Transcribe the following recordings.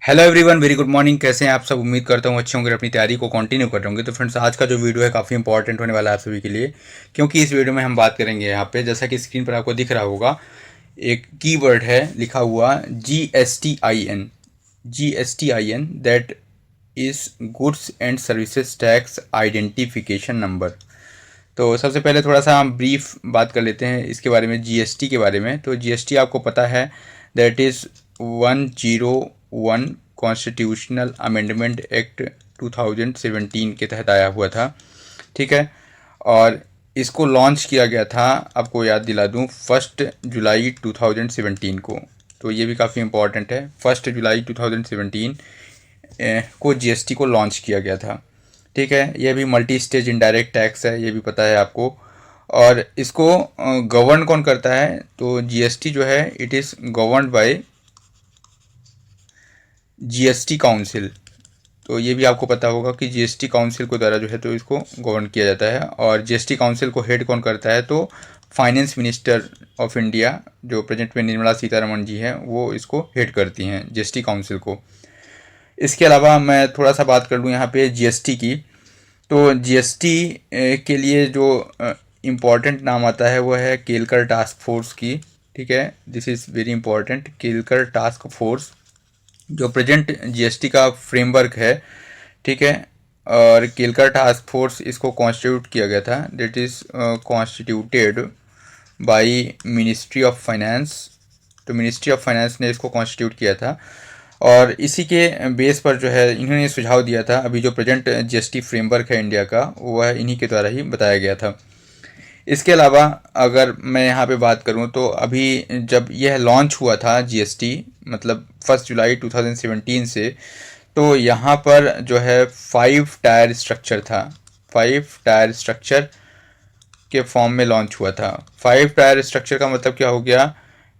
Hello everyone, very good morning. कैसे हैं आप सब? उम्मीद करता हूँ अच्छे होंगे, अपनी तैयारी को कंटिन्यू कर रहे होंगे। तो फ्रेंड्स, आज का जो वीडियो है काफ़ी इंपॉर्टेंट होने वाला है आप सभी के लिए, क्योंकि इस वीडियो में हम बात करेंगे यहाँ पे, जैसा कि स्क्रीन पर आपको दिख रहा होगा, एक कीवर्ड है लिखा हुआ GSTIN। GSTIN, that is goods and services tax identification number. तो सबसे पहले थोड़ा सा हम ब्रीफ बात कर लेते हैं इसके बारे में, जीएसटी के बारे में। तो जीएसटी आपको पता है, that is 101 constitutional amendment act 2017 के तहत आया हुआ था। ठीक है, और इसको लॉन्च किया गया था, आपको याद दिला दूं, 1 जुलाई 2017 को। तो ये भी काफ़ी इंपॉर्टेंट है, 1 जुलाई 2017 को जीएसटी को लॉन्च किया गया था। ठीक है, ये भी मल्टी स्टेज इनडायरेक्ट टैक्स है, ये भी पता है आपको। और इसको गवर्न कौन करता है? तो जीएसटी जो है, it is governed bye GST council. तो ये भी आपको पता होगा कि जीएसटी काउंसिल को द्वारा जो है तो इसको गवर्न किया जाता है। और जीएसटी काउंसिल को हेड कौन करता है? तो फाइनेंस मिनिस्टर ऑफ इंडिया, जो प्रेजेंट में निर्मला सीतारमण जी हैं, वो इसको हेड करती हैं, जीएसटी काउंसिल को। इसके अलावा मैं थोड़ा सा बात कर लूँ यहाँ पे जीएसटी की। तो जीएसटी के लिए जो इम्पॉर्टेंट नाम आता है वो है केलकर टास्क फोर्स की। ठीक है, this is very important, Kelkar task force, जो प्रेजेंट जीएसटी का फ्रेमवर्क है। ठीक है, और केलकर टास्क फोर्स इसको कॉन्स्टिट्यूट किया गया था, that is constituted by ministry of finance. तो मिनिस्ट्री ऑफ फाइनेंस ने इसको कॉन्स्टिट्यूट किया था, और इसी के बेस पर जो है इन्होंने सुझाव दिया था। अभी जो प्रेजेंट जीएसटी फ्रेमवर्क है इंडिया का, वह इन्हीं के द्वारा ही बताया गया था। इसके अलावा अगर मैं यहाँ पे बात करूँ, तो अभी जब यह लॉन्च हुआ था जीएसटी, मतलब 1 जुलाई 2017 से, तो यहाँ पर जो है 5 टायर स्ट्रक्चर था, 5 टायर स्ट्रक्चर के फॉर्म में लॉन्च हुआ था। 5 टायर स्ट्रक्चर का मतलब क्या हो गया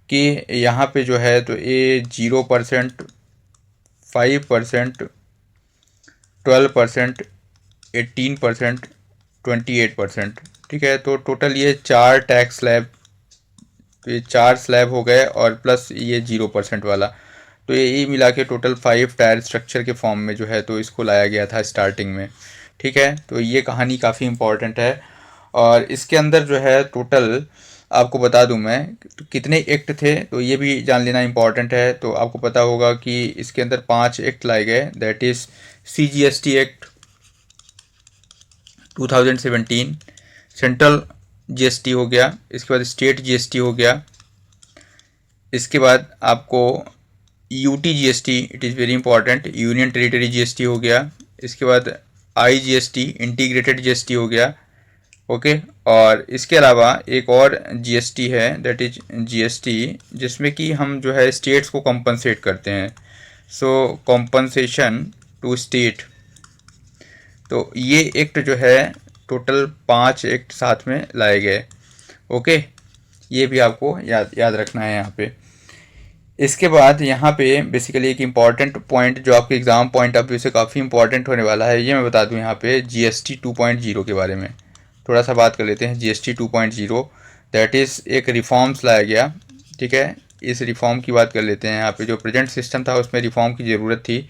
कि यहाँ पे जो है तो ये 0%, 5%, 12%, 18%, 28%। ठीक है, तो टोटल ये 4 टैक्स स्लैब, तो ये 4 स्लैब हो गए, और प्लस ये 0% वाला। तो ये मिला के टोटल 5 टायर स्ट्रक्चर के फॉर्म में जो है तो इसको लाया गया था स्टार्टिंग में। ठीक है, तो ये कहानी काफ़ी इंपॉर्टेंट है। और इसके अंदर जो है टोटल आपको बता दूं मैं, तो कितने एक्ट थे, तो ये भी जान लेना इंपॉर्टेंट है। तो आपको पता होगा कि इसके अंदर 5 एक्ट लाए गए, that is CGST act 2017, central GST हो गया, इसके बाद स्टेट जीएसटी हो गया, इसके बाद आपको UT GST, it is very important, union territory GST हो गया, इसके बाद IGST, इंटीग्रेटेड जीएसटी हो गया। ओके, और इसके अलावा एक और जीएसटी है, दैट इज जीएसटी, जिसमें कि हम जो है स्टेट्स को कॉम्पनसेट करते हैं। सो कॉम्पनसेशन टू स्टेट। तो ये एक्ट जो है, टोटल 5 एक्ट साथ में लाए गए। ओके, ये भी आपको याद याद रखना है यहाँ पे। इसके बाद यहाँ पे बेसिकली एक इम्पॉर्टेंट पॉइंट जो आपके एग्ज़ाम पॉइंट ऑफ व्यू से काफ़ी इंपॉर्टेंट होने वाला है, ये मैं बता दूँ यहाँ पे जीएसटी 2.0 के बारे में थोड़ा सा बात कर लेते हैं। जीएसटी 2.0, दैट इज़ एक रिफॉर्म्स लाया गया। ठीक है, इस रिफॉर्म की बात कर लेते हैं। यहाँ पे जो प्रेजेंट सिस्टम था उसमें रिफॉर्म की ज़रूरत थी,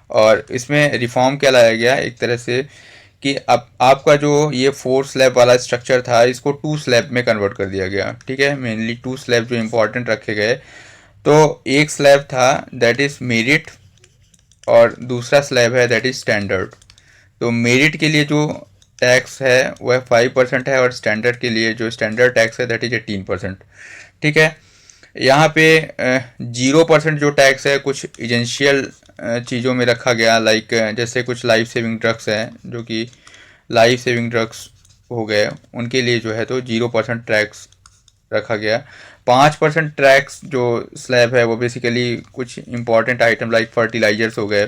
और इसमें रिफॉर्म क्या लाया गया एक तरह से, कि अब आपका जो ये 4 स्लैब वाला स्ट्रक्चर था, इसको 2 स्लैब में कन्वर्ट कर दिया गया। ठीक है, मेनली 2 स्लैब जो इंपॉर्टेंट रखे गए। तो एक स्लैब था दैट इज़ मेरिट, और दूसरा स्लैब है दैट इज़ स्टैंडर्ड। तो मेरिट के लिए जो टैक्स है वह 5% है, और स्टैंडर्ड के लिए जो स्टैंडर्ड टैक्स है दैट इज 18%। ठीक है, यहाँ पे 0% जो टैक्स है कुछ एजेंशियल चीज़ों में रखा गया, लाइक जैसे कुछ लाइफ सेविंग ड्रग्स हैं, जो कि लाइफ सेविंग ड्रग्स हो गए, उनके लिए जो है तो 0% टैक्स रखा गया। 5% टैक्स जो स्लैब है वो बेसिकली कुछ इंपॉर्टेंट आइटम लाइक फर्टिलाइजर्स हो गए,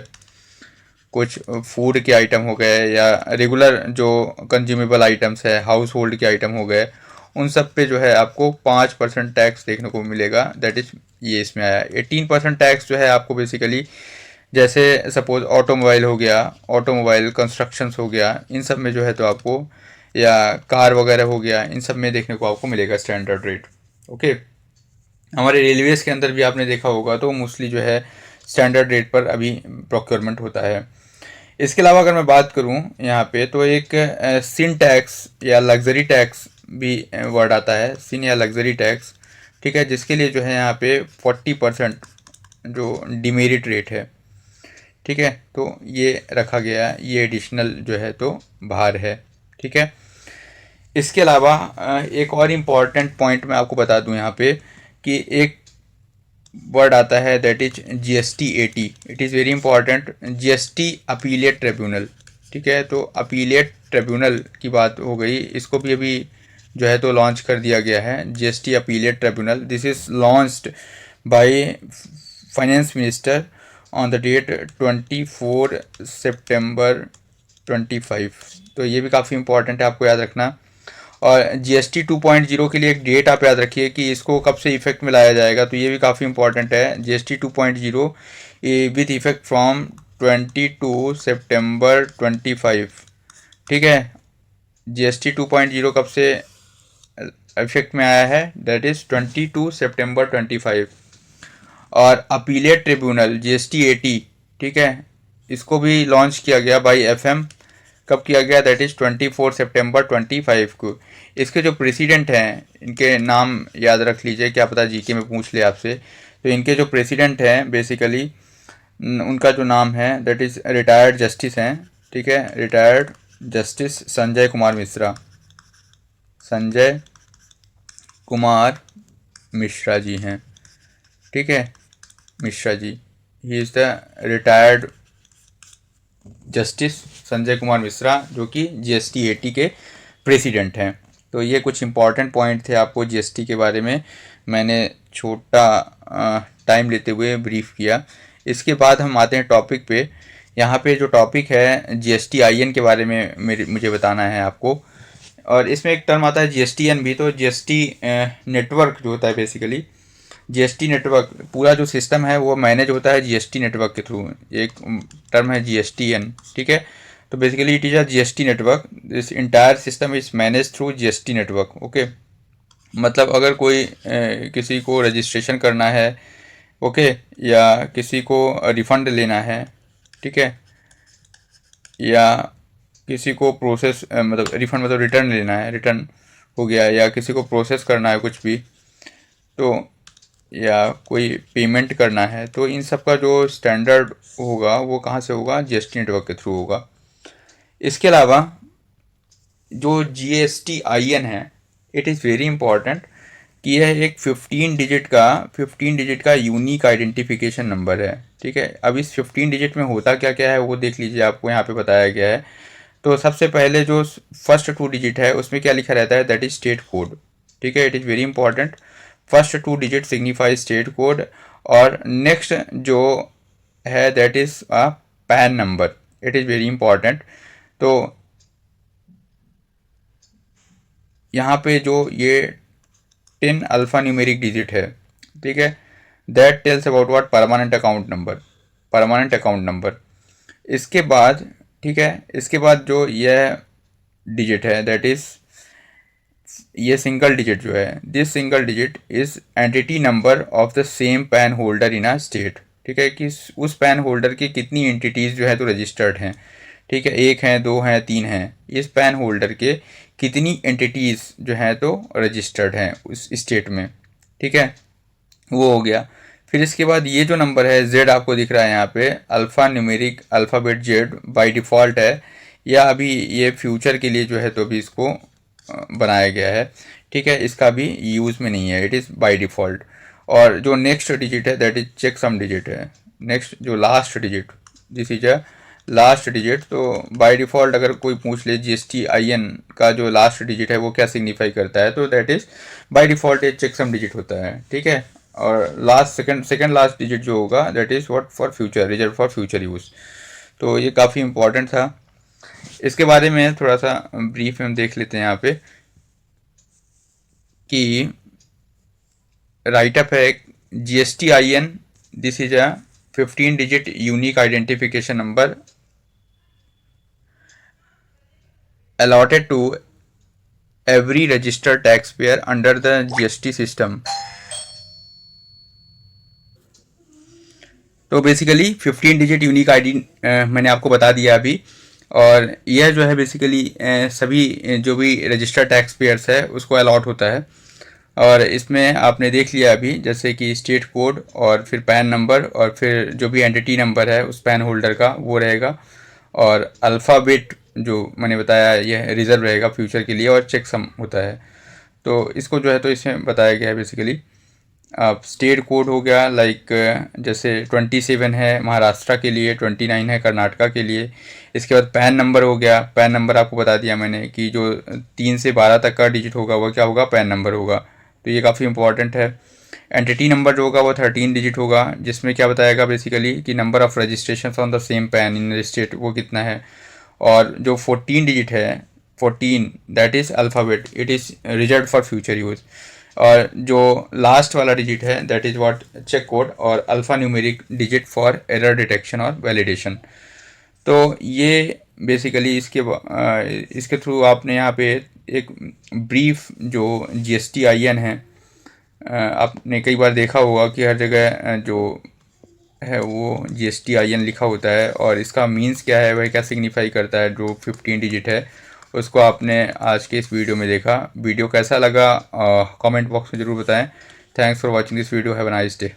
कुछ फूड के आइटम हो गए, या रेगुलर जो कंज्यूमेबल आइटम्स है, हाउस होल्ड के आइटम हो गए, उन सब पे जो है आपको 5% टैक्स देखने को मिलेगा, दैट इज़ ये इसमें आया। 18% टैक्स जो है आपको बेसिकली, जैसे सपोज ऑटोमोबाइल हो गया, ऑटोमोबाइल कंस्ट्रक्शंस हो गया, इन सब में जो है तो आपको, या कार वगैरह हो गया, इन सब में देखने को आपको मिलेगा स्टैंडर्ड रेट। ओके, हमारे रेलवेज़ के अंदर भी आपने देखा होगा तो मोस्टली जो है स्टैंडर्ड रेट पर अभी प्रोक्योरमेंट होता है। इसके अलावा अगर मैं बात करूं यहाँ पे, तो एक सिन टैक्स या लग्जरी टैक्स भी वर्ड आता है, सिन या लग्जरी टैक्स, ठीक है, जिसके लिए जो है यहाँ पे 40% जो डिमेरिट रेट है, ठीक है, तो ये रखा गया है, ये एडिशनल जो है तो भार है, ठीक है। इसके अलावा एक और इम्पॉर्टेंट पॉइंट मैं आपको बता दूं यहाँ पे कि एक वर्ड आता है that is GST 80। It is very important, GST appellate tribunal, ठीक है। तो अपीलेट ट्रिब्यूनल की बात हो गई, इसको भी अभी जो है तो लॉन्च कर दिया गया है, GST appellate tribunal. This is launched by finance minister on the date 24 September 25। तो ये भी काफ़ी इंपॉर्टेंट है, आपको याद रखना। और GST 2.0 के लिए एक डेट आप याद रखिए कि इसको कब से इफेक्ट में लाया जाएगा, तो ये भी काफ़ी इंपॉर्टेंट है। GST 2.0 विथ इफेक्ट फ्रॉम 22 सितंबर 25, ठीक है। GST 2.0 कब से इफेक्ट में आया है, दैट इज़ 22 सितंबर 25। और अपीलेट ट्रिब्यूनल GST 80, ठीक है, इसको भी लॉन्च किया गया बाई FM। कब किया गया, दैट इज़ 24 सितंबर 25 को। इसके जो प्रेसिडेंट हैं, इनके नाम याद रख लीजिए, क्या पता जीके में पूछ ले आपसे। तो इनके जो प्रेसिडेंट हैं बेसिकली, उनका जो नाम है दैट इज़ रिटायर्ड जस्टिस हैं, ठीक है, रिटायर्ड जस्टिस संजय कुमार मिश्रा, संजय कुमार मिश्रा जी हैं, ठीक है, Mishra ji, he is the retired justice Sanjay Kumar Mishra, जो कि GST 80 के प्रेसिडेंट हैं। तो ये कुछ इंपॉर्टेंट पॉइंट थे आपको GST के बारे में, मैंने छोटा टाइम लेते हुए ब्रीफ किया। इसके बाद हम आते हैं टॉपिक पे। यहाँ पे जो टॉपिक है GST IN के बारे में मुझे बताना है आपको। और इसमें एक टर्म आता है GSTN भी। तो GST नेटवर्क जो होता है बेसिकली, GST नेटवर्क पूरा जो सिस्टम है वो मैनेज होता है GST नेटवर्क के थ्रू। एक टर्म है GSTN, ठीक है। तो basically it is a GST network, this entire system is manage through GST network, okay. मतलब अगर कोई किसी को रजिस्ट्रेशन करना है, ओके, या किसी को रिफ़ंड लेना है, ठीक है, या किसी को प्रोसेस मतलब रिफ़ंड मतलब रिटर्न लेना है, रिटर्न हो गया, या किसी को प्रोसेस करना है कुछ भी, तो या कोई पेमेंट करना है, तो इन सब का जो स्टैंडर्ड होगा वो कहाँ से होगा, GST नेटवर्क के थ्रू होगा। इसके अलावा जो GST IN है, इट इज़ वेरी इंपॉर्टेंट कि यह एक 15 डिजिट का यूनिक आइडेंटिफिकेशन नंबर है, ठीक है। अब इस 15 डिजिट में होता क्या क्या है वो देख लीजिए, आपको यहाँ पे बताया गया है। तो सबसे पहले जो फर्स्ट 2 डिजिट है उसमें क्या लिखा रहता है, दैट इज स्टेट कोड, ठीक है, it is very important. First 2 digit signify state code. और नेक्स्ट जो है that is a pan number, it is very important. तो यहाँ पे जो ये 10 अल्फ़ा न्यूमेरिक डिजिट है, ठीक है, that tells about what, permanent account number, permanent account number. इसके बाद, ठीक है, इसके बाद जो यह डिजिट है दैट इज़, ये सिंगल डिजिट जो है, this single digit is entity number of the same pan holder in a state, ठीक है, कि उस पैन होल्डर की कितनी एंटिटीज़ जो है तो रजिस्टर्ड हैं, ठीक है, 1 हैं, 2 हैं, 3 हैं, इस पैन होल्डर के कितनी एंटिटीज़ जो हैं तो रजिस्टर्ड हैं उस स्टेट में, ठीक है, वो हो गया। फिर इसके बाद ये जो नंबर है Z आपको दिख रहा है यहाँ पे, alpha numeric alphabet Z by default है, या अभी ये फ्यूचर के लिए जो है तो अभी इसको बनाया गया है, ठीक है, इसका भी यूज़ में नहीं है, इट इज़ बाय डिफ़ॉल्ट। और जो नेक्स्ट डिजिट है that is check sum digit है, नेक्स्ट जो last digit, this is a last digit. तो बाय डिफ़ॉल्ट अगर कोई पूछ ले GST IN का जो लास्ट डिजिट है वो क्या सिग्निफाई करता है, तो दैट इज़ बाय डिफ़ॉल्ट एक चेक सम डिजिट होता है, ठीक है। और लास्ट सेकंड लास्ट डिजिट जो होगा that is what, for future, reserve for future use. तो ये काफ़ी इंपॉर्टेंट था। इसके बारे में थोड़ा सा ब्रीफ में हम देख लेते हैं यहाँ पे कि राइटअप है GST IN, this is a 15 digit unique identification number allotted to every registered taxpayer under the GST system. तो बेसिकली 15 डिजिट यूनिक आईडी मैंने आपको बता दिया अभी। और यह जो है बेसिकली सभी जो भी रजिस्टर्ड टैक्स पेयर्स है उसको अलॉट होता है। और इसमें आपने देख लिया अभी जैसे कि स्टेट कोड और फिर पैन नंबर और फिर जो भी एंटिटी नंबर है उस पैन होल्डर का वो रहेगा। और अल्फ़ाबेट जो मैंने बताया यह रिजर्व रहेगा फ्यूचर के लिए, और चेकसम होता है। तो इसको जो है तो इसमें बताया गया है बेसिकली। अब स्टेट कोड हो गया, लाइक जैसे 27 है महाराष्ट्र के लिए, 29 है कर्नाटका के लिए। इसके बाद पैन नंबर हो गया, पैन नंबर आपको बता दिया मैंने कि जो 3 से 12 तक का डिजिट होगा वो क्या होगा, पैन नंबर होगा। तो ये काफ़ी इंपॉर्टेंट है। एंटिटी नंबर जो होगा वो 13 डिजिट होगा, जिसमें क्या बताएगा बेसिकली कि number of registration on the same PAN in state वो कितना है। और जो 14 डिजिट है, 14 that is alphabet, it is reserved for future use. और जो लास्ट वाला डिजिट है that is what check code, और alpha numeric digit for error detection और वैलिडेशन। तो ये बेसिकली इसके थ्रू आपने यहाँ पे एक ब्रीफ जो GSTIN है, आपने कई बार देखा होगा कि हर जगह जो है वो GSTIN लिखा होता है, और इसका मीन्स क्या है, वह क्या सिग्निफाई करता है, जो 15 डिजिट है उसको आपने आज के इस वीडियो में देखा। वीडियो कैसा लगा कमेंट बॉक्स में ज़रूर बताएं। Thanks for watching this video, have a nice day.